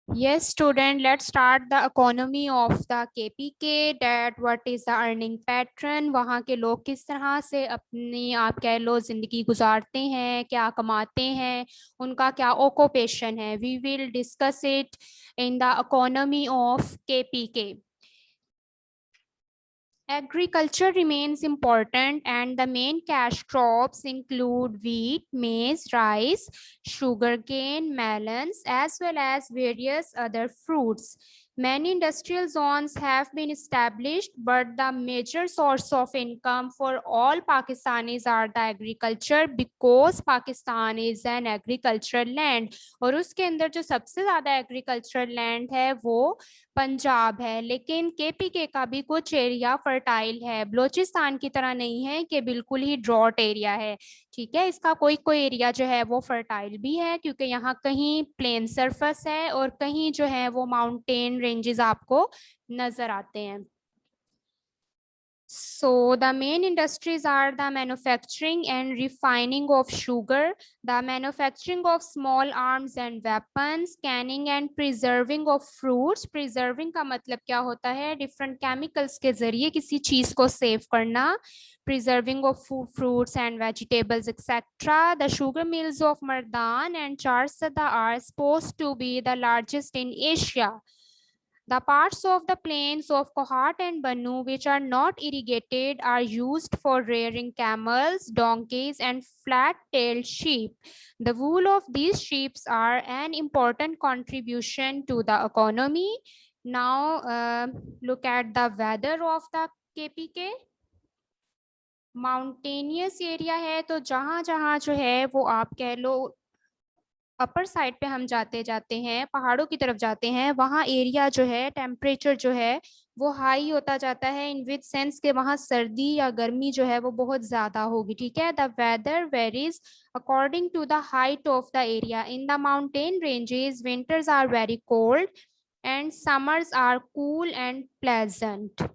Yes, student, let's start the economy of the KPK. That what is the earning pattern? वहाँ के लोग किस तरह से अपनी आप कह लो जिंदगी गुजारते हैं, क्या कमाते हैं, उनका क्या occupation है. We will discuss it in the economy of KPK. Agriculture remains important and the main cash crops include wheat, maize, rice, sugarcane, melons, as well as various other fruits. Many industrial zones have been established, but the major source of income for all Pakistanis are the agriculture because Pakistan is an agricultural land. और उसके अंदर जो सबसे ज़्यादा agricultural land है वो पंजाब है, लेकिन केपीके का भी कुछ एरिया फर्टाइल है, बलोचिस्तान की तरह नहीं है कि बिल्कुल ही ड्रॉट एरिया है। ठीक है, इसका कोई कोई एरिया जो है वो फर्टाइल भी है क्योंकि यहाँ कहीं प्लेन सरफेस है और कहीं जो है वो माउंटेन रेंजेस आपको नजर आते हैं। So the main industries are the manufacturing and refining of sugar, the manufacturing of small arms and weapons, canning and preserving of fruits. Preserving का मतलब क्या होता है? Different chemicals के जरिए किसी चीज को सेव करना. Preserving of food, fruits and vegetables, etc. The sugar mills of Mardan and Charsada are supposed to be the largest in Asia. The parts of the plains of Kohat and Bannu which are not irrigated are used for rearing camels, donkeys, and flat-tailed sheep. The wool of these sheep are an important contribution to the economy. Now, look at the weather of the KPK. Mountainous area है, तो जहां जहां जो है वो आप कह लो upper side पे हम जाते जाते हैं, पहाड़ों की तरफ जाते हैं, वहाँ एरिया जो है टेम्परेचर जो है वो हाई होता जाता है, इन विच सेंस के वहाँ सर्दी या गर्मी जो है वो बहुत ज्यादा होगी। ठीक है, the weather varies according to the height of the area. In the mountain ranges winters are very cold and summers are cool and pleasant.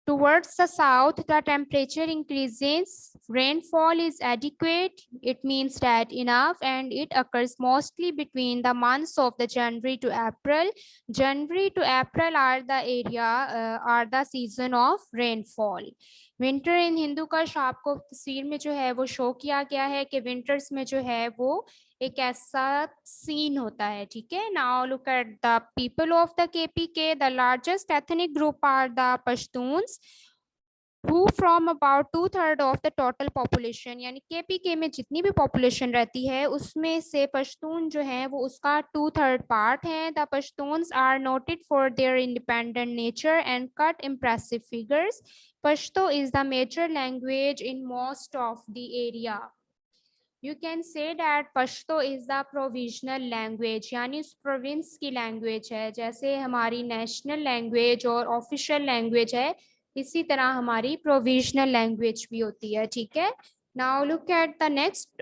Towards the south, the temperature increases. Rainfall is adequate. It means that enough, and it occurs mostly between the months of the January to April. January to April are the are the season of rainfall. Winter इन हिंदू का आपको तस्वीर में जो है वो show किया गया है कि विंटर्स में जो है वो एक ऐसा सीन होता है। ठीक है, now look at the people of the KPK. The largest ethnic group are the Pashtuns who from about 2/3 of the total population, यानी केपीके में जितनी भी पॉपुलेशन रहती है उसमें से पश्तून जो है वो उसका 2/3 पार्ट है। The Pashtuns are noted for their independent nature and cut impressive figures. Pashto is the major language in most of the area. You can say that Pashto is the provisional language, यानी उस प्रोविंस की लैंग्वेज है। जैसे हमारी national language और official language है, इसी तरह हमारी प्रोविजनल लैंग्वेज भी होती है। ठीक है, now look at the next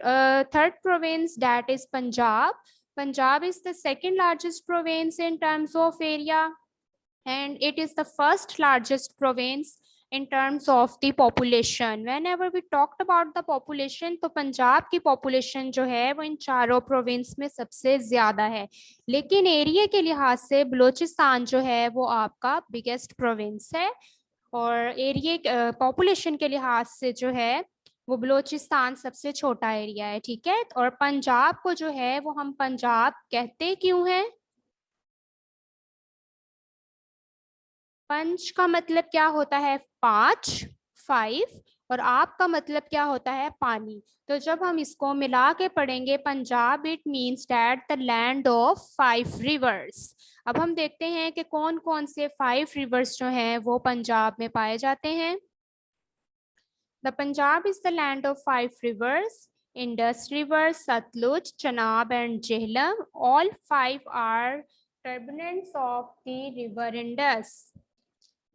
third province, that is Punjab. Punjab is the second largest province in terms of area and it is the first largest province in terms of the population. Whenever we talked about the population, तो पंजाब की population जो है वो इन चारों province में सबसे ज्यादा है, लेकिन एरिया के लिहाज से बलोचिस्तान जो है वो आपका बिगेस्ट प्रोविंस है और एरिया पॉपुलेशन के लिहाज से जो है वो बलोचिस्तान सबसे छोटा एरिया है। ठीक है, और पंजाब को जो है वो हम पंजाब कहते क्यों हैं? पंच का मतलब क्या होता है? 5, 5, और आप का मतलब क्या होता है? पानी। तो जब हम इसको मिला के पढ़ेंगे Punjab, it means that the land of 5 reverse. अब हम देखते हैं कि कौन कौन से 5 रिवर्स जो हैं वो पंजाब में पाए जाते हैं। The Punjab is the land of 5 rivers, Indus river, Sutlej, Chenab and Jhelum. All 5 are tributaries of the river Indus.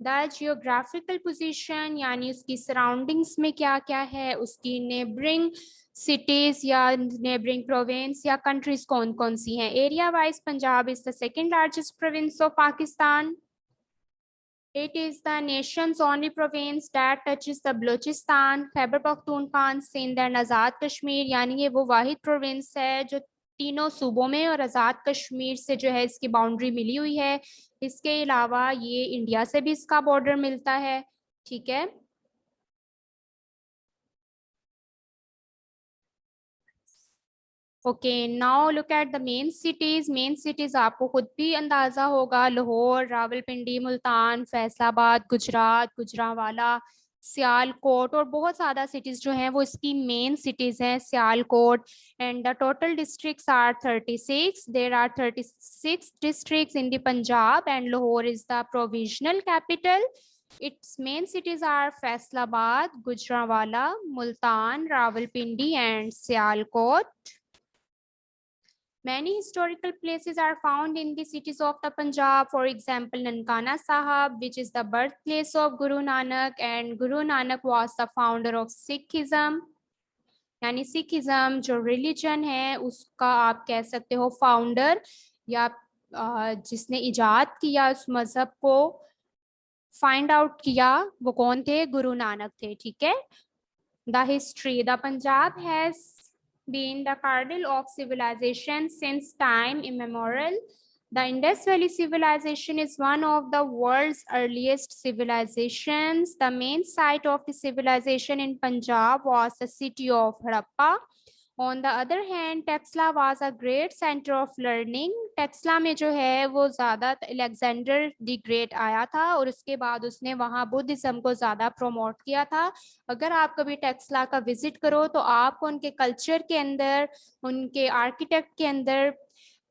The geographical position यानी उसकी सराउंडिंग्स में क्या क्या है, उसकी नेबरिंग सिटीज या नेबरिंग प्रोविंस या कंट्रीज कौन कौन सी हैं। Area wise Punjab is the second largest province of Pakistan. It is the nation's only province that touches the Balochistan, Khyber Pakhtunkhwa, Sindh and Azad Kashmir, यानी ये वो वाहिद प्रोविंस है जो तीनों सूबों में और आज़ाद कश्मीर से जो है इसकी बाउंड्री मिली हुई है। इसके अलावा ये इंडिया से भी इसका बॉर्डर मिलता है। ठीक है। Okay, now look at the main cities. Main cities आपको खुद भी अंदाजा होगा, लाहौर, रावलपिंडी, मुल्तान, फैसलाबाद, गुजरात, गुजरांवाला, सियालकोट और बहुत ज़्यादा सिटीज जो हैं वो इसकी मेन सिटीज हैं। Sialkot and the total districts are 36। There are 36 districts in the Punjab and Lahore is the provisional capital. Its main cities are Faisalabad, Gujranwala, Multan, Rawalpindi and Sialkot. Many historical places are found in the cities of the Punjab. For example, Nankana Sahib, which is the birthplace of Guru Nanak, and Guru Nanak was the founder of Sikhism. यानी Sikhism जो religion है उसका आप कह सकते हो founder या जिसने इजाद किया उस मजहब को, फाइंड आउट किया, वो कौन थे? गुरु नानक थे। ठीक है। The history, the Punjab has been the cradle of civilization since time immemorial. The Indus Valley civilization is one of the world's earliest civilizations. The main site of the civilization in Punjab was the city of Harappa. On the other hand, Taxila was a great center of learning. Taxila में जो है वो ज़्यादा Alexander the great आया था और उसके बाद उसने वहाँ बुद्धिज्म को ज़्यादा प्रमोट किया था। अगर आप कभी टेक्सला का विजिट करो तो आपको उनके कल्चर के अंदर, उनके आर्किटेक्ट के अंदर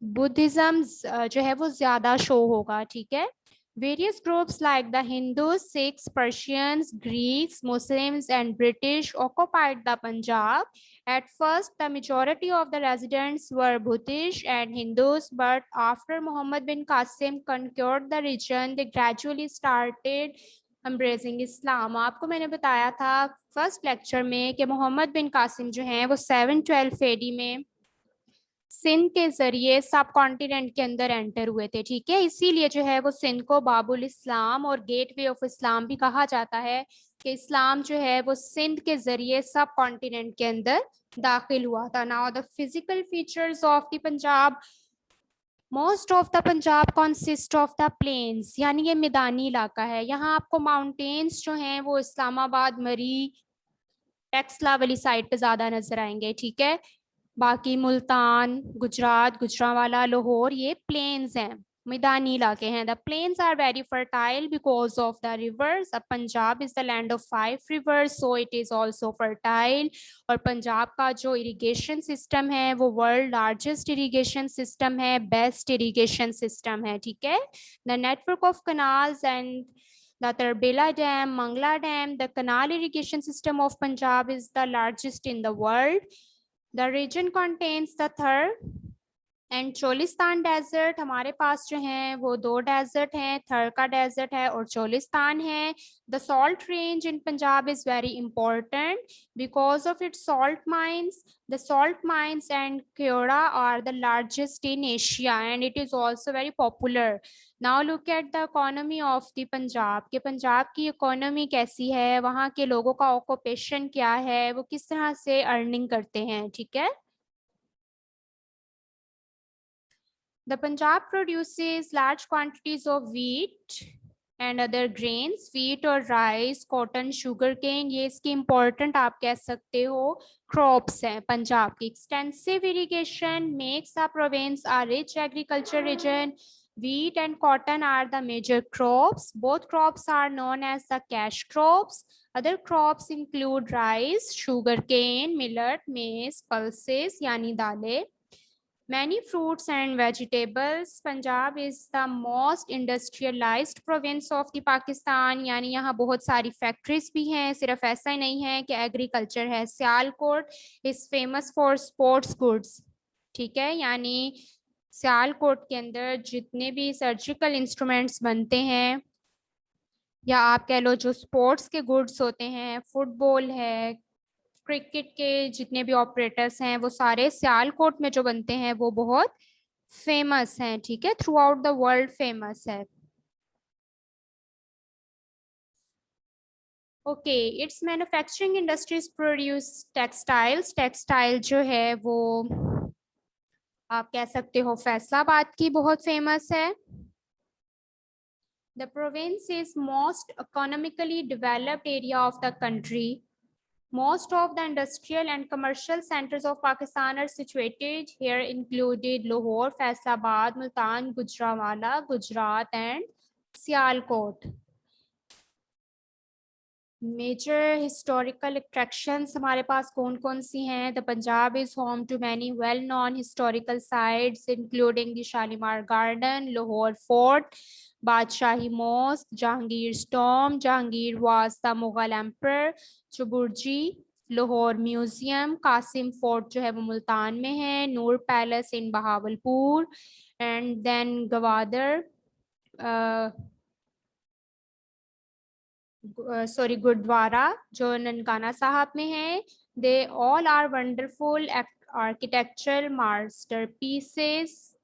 बुद्धिज्म जो है वो ज़्यादा शो होगा। ठीक है। Various groups like the Hindus, Sikhs, Persians, Greeks, Muslims, and British occupied the Punjab. At first, the majority of the residents were Buddhists and Hindus, but after Muhammad bin Qasim conquered the region, they gradually started embracing Islam. आपको मैंने बताया था first lecture में कि मोहम्मद बिन कासिम जो हैं वो 712 AD में सिंध के जरिए सब कॉन्टिनेंट के अंदर एंटर हुए थे। ठीक है। इसीलिए जो है वो सिंध को बाबुल इस्लाम और गेटवे ऑफ इस्लाम भी कहा जाता है कि इस्लाम जो है वो सिंध के जरिए सब कॉन्टिनेंट के अंदर दाखिल हुआ था। Now the physical features of the Punjab. Most of the Punjab consist of the plains, यानी ये मैदानी इलाका है। यहाँ आपको माउंटेन्स जो हैं वो इस्लामाबाद, मरी, टेक्सला वाली साइड पे ज्यादा नजर आएंगे। ठीक है। बाकी मुल्तान, गुजरात, गुजरांवाला, लाहौर ये प्लेन्स हैं, मैदानी इलाके हैं। The plains are very fertile because of the rivers. अब Punjab is the land of 5 rivers, so it is also fertile. और पंजाब का जो इरिगेशन सिस्टम है वो वर्ल्ड लार्जेस्ट इरिगेशन सिस्टम है, बेस्ट इरिगेशन सिस्टम है। ठीक है। The network of canals and the Tarbela Dam, Mangla Dam, the canal irrigation system of Punjab is the largest in the world. The region contains the Thar and Cholistan desert. हमारे पास जो हैं वो दो desert हैं, थर का डेजर्ट है और चोलिस्तान है। The salt range in Punjab is very important because of its salt mines. The salt mines and Khewra are the largest in Asia and it is also very popular. Now look at the economy of the Punjab के पंजाब की economy कैसी है, वहाँ के लोगों का occupation क्या है, वो किस तरह से अर्निंग करते हैं। ठीक है। The Punjab produces large quantities of wheat and other grains, wheat और rice, cotton, sugarcane, ये इसकी important आप कह सकते हो crops हैं पंजाब की। Extensive irrigation makes the province a rich agriculture region. Wheat and cotton are the major crops. Both crops are known as the cash crops. Other crops include rice, sugarcane, millet, maize, pulses यानी दालें. Many fruits and vegetables. Punjab is the most industrialized province of the Pakistan. यानी यहाँ बहुत सारी factories भी हैं, सिर्फ ऐसा ही नहीं है कि एग्रीकल्चर है। Sialkot is famous for sports goods. ठीक है। यानी सियालकोट के अंदर जितने भी सर्जिकल इंस्ट्रूमेंट्स बनते हैं या आप कह लो जो स्पोर्ट्स के गुड्स होते हैं, फुटबॉल है, क्रिकेट के जितने भी ऑपरेटर्स हैं वो सारे सियालकोट में जो बनते हैं वो बहुत फेमस हैं। ठीक है। Throughout the world famous है। Okay, it's manufacturing industries produce textiles. Textile जो है वो आप कह सकते हो फैसलाबाद की बहुत फेमस है। The province is most economically developed area of the country. Most of the industrial and commercial centers of Pakistan are situated here, included Lahore, Faisalabad, Multan, Gujranwala, Gujarat, and Sialkot. Major historical attractions हमारे पास कौन कौन सी हैं? The Punjab is home to many well known historical sites including the Shalimar garden, Lahore fort, Badshahi mosque, Jahangir स्टॉम, Jahangir was the Mughal emperor, Chauburji, Lahore museum, Qasim fort जो है वो मुल्तान में है, Noor palace in Bahawalpur, and then Gwadar sorry gurdwara जो ननकाना साहब में है। They all are wonderful architectural masterpieces,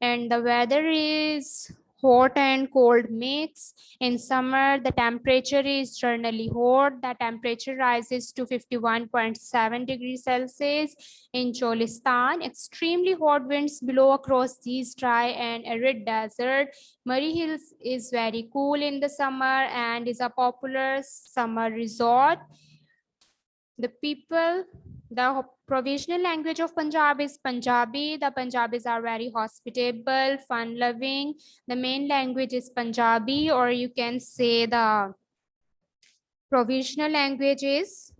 and the weather is hot and cold mix. In summer, the temperature is generally hot. The temperature rises to 51.7 degrees Celsius. In Cholistan, extremely hot winds blow across these dry and arid desert. Murray Hills is very cool in the summer and is a popular summer resort. The provisional language of Punjab is Punjabi. The Punjabis are very hospitable, fun-loving. The main language is Punjabi, or you can say the provisional language is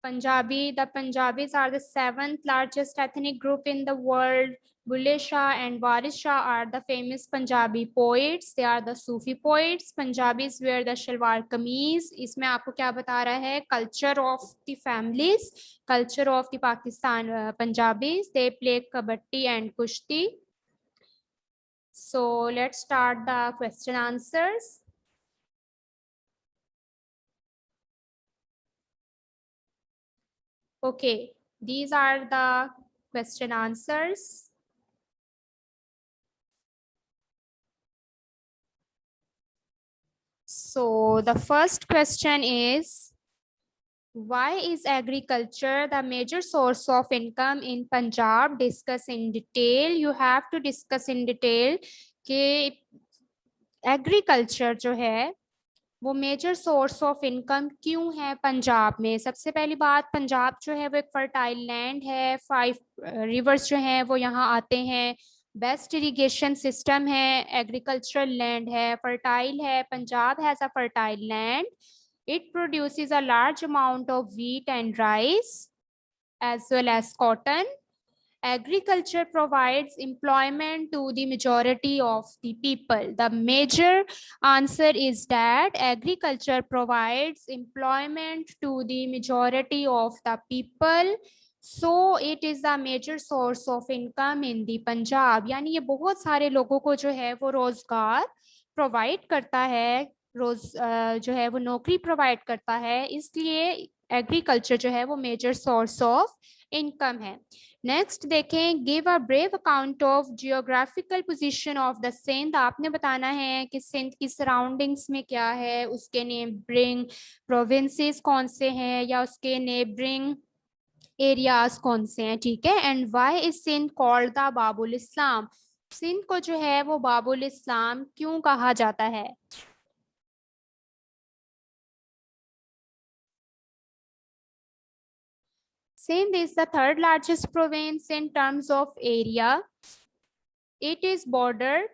Punjabi. The Punjabis are the 7th largest ethnic group in the world. Bulle Shah and Waris Shah are the famous Punjabi poets. They are the Sufi poets. Punjabis wear the shalwar kameez. इसमें आपको क्या बता रहा है? Culture of the families, culture of the Pakistan Punjabis. They play kabaddi and kushti. So let's start the question answers. Okay, these are the question answers. So the first question is, why is agriculture the major source of income in Punjab? Discuss in detail. You have to discuss in detail कि agriculture जो है वो major source of income क्यों है पंजाब में। सबसे पहली बात, पंजाब जो है वो एक फर्टाइल लैंड है। 5 रिवर्स जो हैं वो यहाँ आते हैं। बेस्ट इरिगेशन सिस्टम है, एग्रीकल्चरल लैंड है, फर्टाइल है। Punjab has a fertile land. It produces a large amount of wheat and rice as well as cotton. Agriculture provides employment to the majority of the people. The major answer is that agriculture provides employment to the majority of the people. So it is the major source of income in the Punjab. यानी ये बहुत सारे लोगों को जो है वो रोजगार प्रोवाइड करता है, जो है वो नौकरी प्रोवाइड करता है, इसलिए एग्रीकल्चर जो है वो मेजर सोर्स ऑफ इनकम है। नेक्स्ट देखें, give a brief account of geographical position of the Sindh. आपने बताना है कि सिंध की सराउंडिंग्स में क्या है, उसके नेबरिंग प्रोविंसेस कौन से हैं या उसके नेबरिंग एरियाज कौन से हैं, ठीक है। And why is Sindh called the Babul Islam. Sindh को जो है वो बाबुल इस्लाम क्यों कहा जाता है? Sindh is the 3rd largest province in terms of area. It is bordered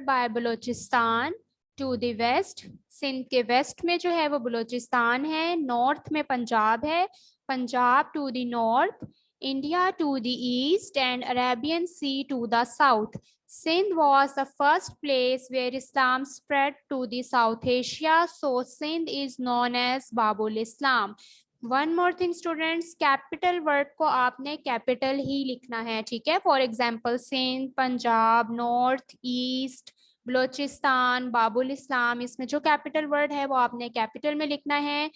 by Balochistan to the west. Sindh के वेस्ट में जो है वो बलूचिस्तान है, नॉर्थ में पंजाब है, Punjab to the north, India to the east, and Arabian Sea to the south. Sindh was the first place where Islam spread to the South Asia, so Sindh is known as Babul Islam. One more thing students, capital word को आपने capital ही लिखना है, ठीक है। For example Sindh, Punjab, north, east, Balochistan, Babul Islam, इसमें जो capital word है वो आपने कैपिटल में लिखना है।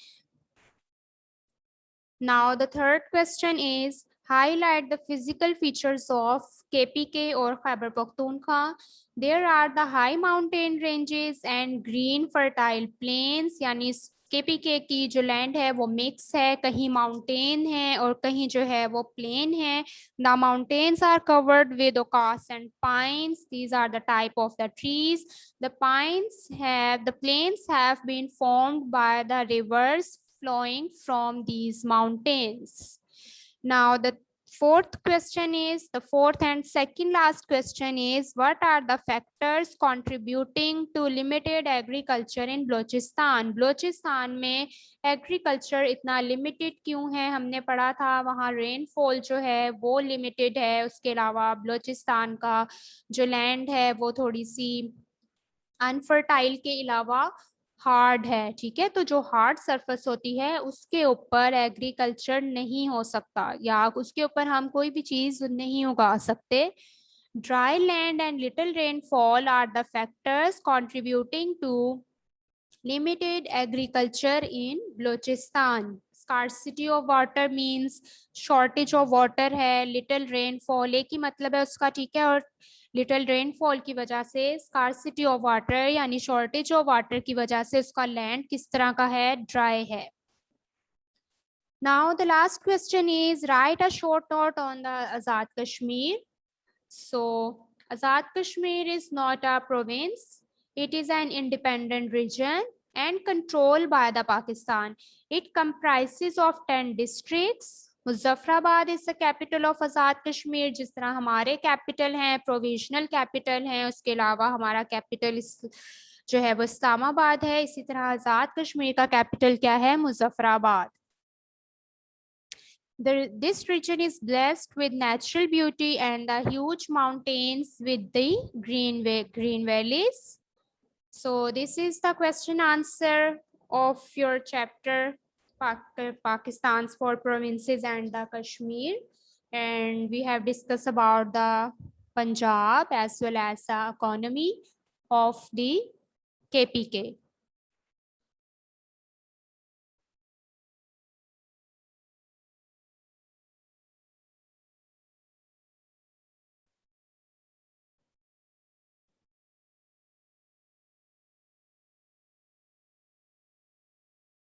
Now the third question is, Highlight the physical features of KPK or Khyber Pakhtunkhwa. There are the high mountain ranges and green fertile plains, यानी KPK की जो लैंड है वो मिक्स है, कहीं माउंटेन है और कहीं जो है वो प्लेन है. The mountains are covered with oaks and pines. These are the type of the trees. The plains have been formed by the rivers flowing from these mountains. Now the fourth and second last question is, what are the factors contributing to limited agriculture in Balochistan? Balochistan में agriculture इतना limited क्यों है? हमने पढ़ा था वहाँ rainfall जो है वो लिमिटेड है. उसके अलावा बलोचिस्तान का जो लैंड है वो थोड़ी सी अनफर्टाइल के अलावा हार्ड है. ठीक है, तो जो हार्ड सरफेस होती है उसके ऊपर एग्रीकल्चर नहीं हो सकता या उसके ऊपर हम कोई भी चीज नहीं उगा सकते. Dry land and little rainfall are the factors contributing to limited agriculture in Balochistan. Scarcity of water means shortage of water है. लिटिल रेनफॉल एक ही मतलब है उसका. ठीक है, और लिटिल रेनफॉल की वजह से स्कार्सिटी ऑफ वाटर यानी शॉर्टेज ऑफ वाटर की वजह से उसका लैंड किस तरह का है? ड्राई है. Now the last question is, write a short note on the Azad Kashmir. So Azad Kashmir is not a province. It is an independent region and controlled by the Pakistan. It comprises of 10 districts. Muzaffarabad is the capital of Azad Kashmir. जिस तरह हमारे capital हैं, provisional capital हैं, उसके अलावा हमारा capital जो है वो इस्लामाबाद है, इसी तरह आज़ाद कश्मीर का कैपिटल क्या है? Muzaffarabad. This region is blessed with natural beauty and the huge mountains with the green valleys. So this is the question answer of your chapter Pakistan's 4 provinces and the Kashmir, and we have discussed about the Punjab as well as the economy of the KPK.